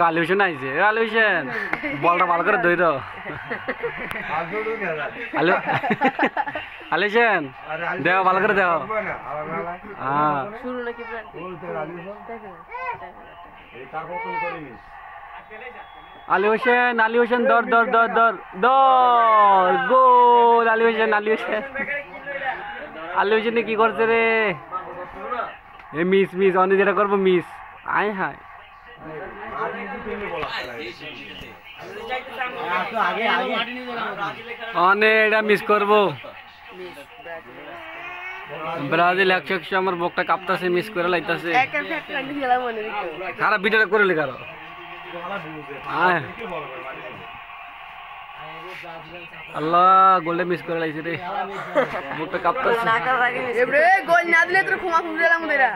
আলিউশন আইছে আলিউশন বলটা ভালো করে ধইর আলিউশন দেও ভালো করে দেও আলিউশন আলিউশন দর দর দর দর দর গোল আলিউশন আলিউশন আলিউশন কি করছে রে এ মিস মিস অনেক যেটা করবো মিস আয় হায় অনেক এটা মিস করবো ব্রাজিল 100 আমার বুকটা কাঁপতাছে মিস করে লাইতাছে খারাপ ভিডিওটা করে লি কারো আল্লাহ গোলটা মিস করে লাইছে রে বুকটা কাঁপতাছে এবারে গোল না দিলে তোর ক্ষমা করে দিলাম ওদেরা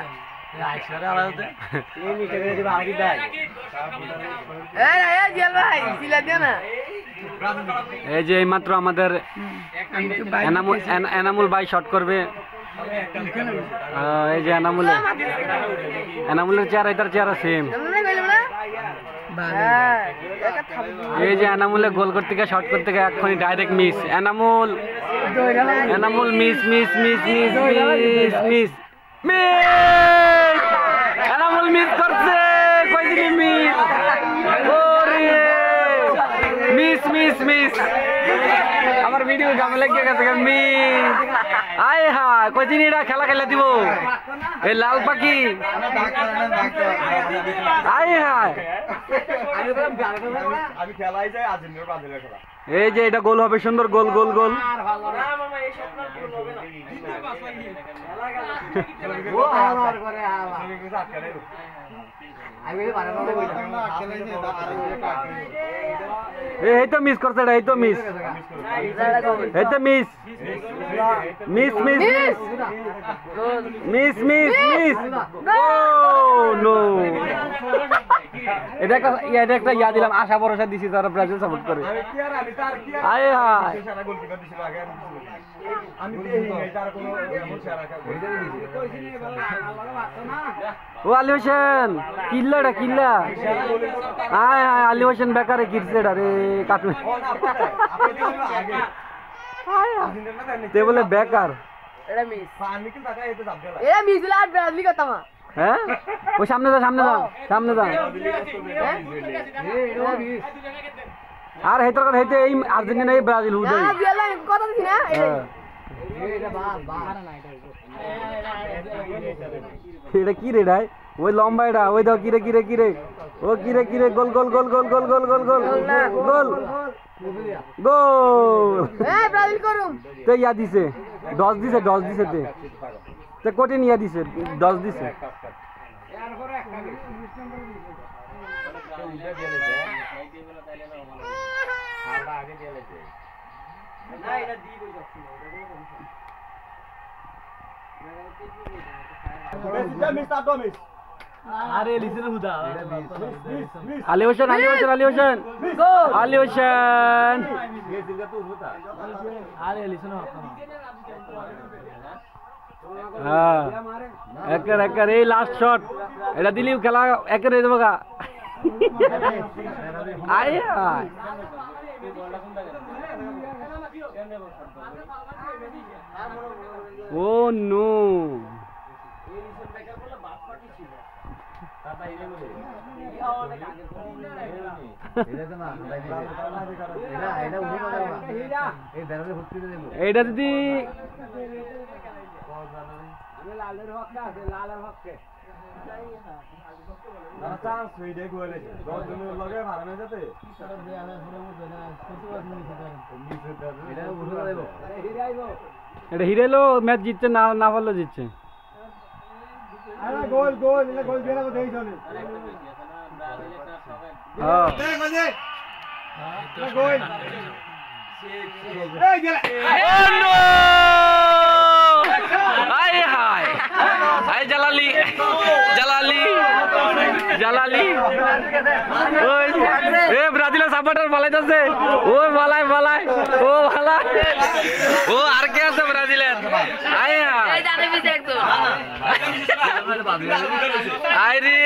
এই যে এইমাত্র আমাদের এনামুল ভাই শট করবে এই যে এনামুলের চেহারা এটার চেহারা সেম এই যে এনামুলে গোল করতে গিয়ে শট করতে গিয়ে এক্ষুনি direct miss Enamul miss miss miss miss miss miss Enamul miss করছে কইদিনি মিস ওরে মিস মিস মিস আমার ভিডিও গামে লাগিয়ে গেছে মিস আয় হায় কইদিনি এটা খেলা খেলা দিব এই লাল পাখি আয় হায় আমি খেলাই যাই আর্জেন্টিনার ব্রাজিলের খেলা এই যে এটা গোল হবে সুন্দর গোল গোল গোল এই তো মিস করছে এই তো মিস এই তো miss miss miss miss miss miss ও নো এটা একটা ইয়া দিলাম আশা ভরসা দিছি তারা ব্রাজিল সাপোর্ট করে আয় হায় ও আলী হোসেন কিল্লাটা কিল্লা আয় হায় আলী হোসেন বেকারে কিরছে রে কাটু তে বলে বেকার হ্যাঁ ও সামনে যা সামনে যা সামনে যা আর হেতর কথা হেতে এই আর্জেন্টিনা এই ব্রাজিল হুদে কথা দিছি না এটা কি রে ভাই ওই লম্বা এটা ওই দাও কিরে কিরে কিরে ও কিরে কিরে গোল goal goal goal goal goal goal goal goal goal এ ব্রাজিল করুম তে ইয়া দিছে 10 দিছে তে কোটিন ইয়া দিছে 10 দিছে না এটা দি কই যাচ্ছে আরে লিসেন হুদা আলী হোসেন আলী হোসেন আলী হোসেন আলী হোসেন আরে লিসেন হ্যাঁ একের একের এই লাস্ট শট এটা দিলি খেলা একের দেবো গা আয় ও নো এইটা যদি এটা হিরেলো ম্যাচ জিতছে না না পারলে জিতছে গোল গোল গোল জালালি জালালি জালালি এ ব্রাজিলের সাপোর্টার পালাইতেছে ও পালাই পালাই ও পালাই ও আর কে আছে ব্রাজিলের আরে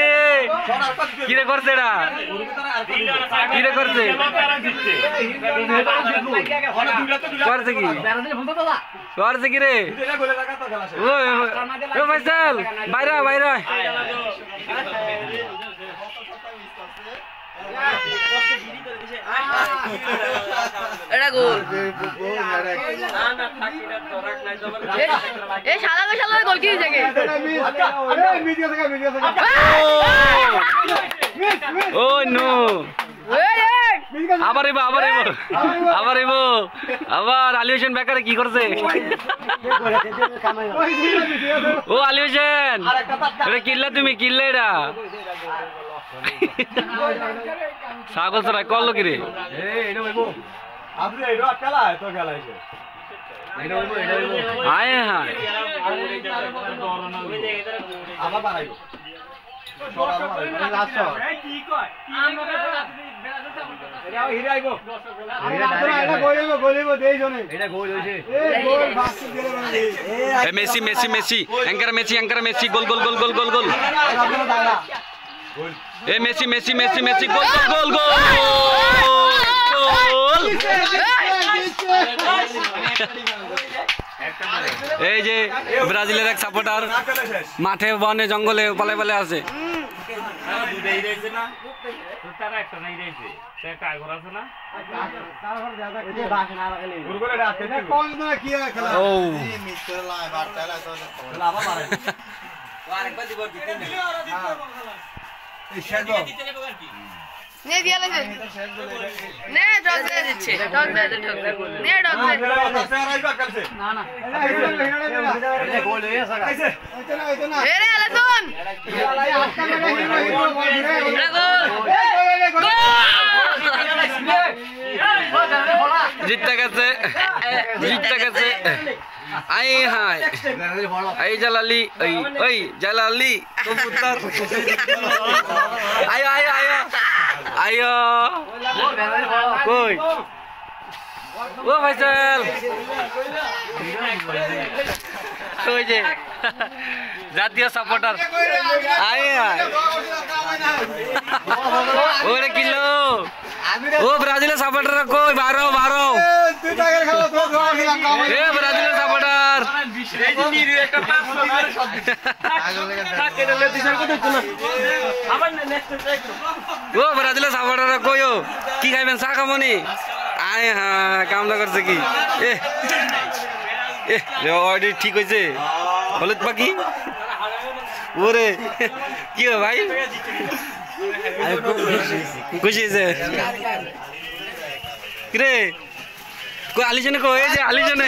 কি রে করছে এটা কি রে করছে করছে কি করছে কি রে ও ফাইসাল বাইরে বাইরে এটা গোল এই শালাকে শালার গোল কি জাগে ও নো আবার এব আবার এব আবার এব আবার আলী হোসেন বেকারে কি করছে ও আলী হোসেন এটা কিল্লা তুমি কিল্লা এটা ছাগল সরাই করলো কি রে আয় হ্যাঁ Messi Messi Messi anchor Messi goal goal goal goal goal goal এ Messi Messi Messi Messi goal goal goal goal এই যে ব্রাজিলের এক সাপোর্টার মাঠে বনে জঙ্গলে পালে পালে আছে নে দিয়া লাগে নে ডগ দে দিচ্ছে ডগ দে নে ডগ দে না না এটা গোল হয়ে গেছে এরে আলাদন জিততে গেছে জিততে গেছে আই হাই এই জালালি ওই ওই জালালি কবুতর আয় আয় আয় আয়ো কই ও ফাইসাল ওই যে জাতীয় সাপোর্টার আয় ওরে কিলো ও ব্রাজিলের সাপোর্টার কই বারো বারো এ ব্রাজিলের সাপোর্টার ও ব্রাজিলের সাপোর্টার কই কি খাইবেন চা খামনি আয় হ্যাঁ কামটা করছে কি এ ঠিক হয়েছে হলুদ পাখি ওরে কি ভাই খুশি হয়েছে কিরে কই আলিজনে কই এই যে আলিজনে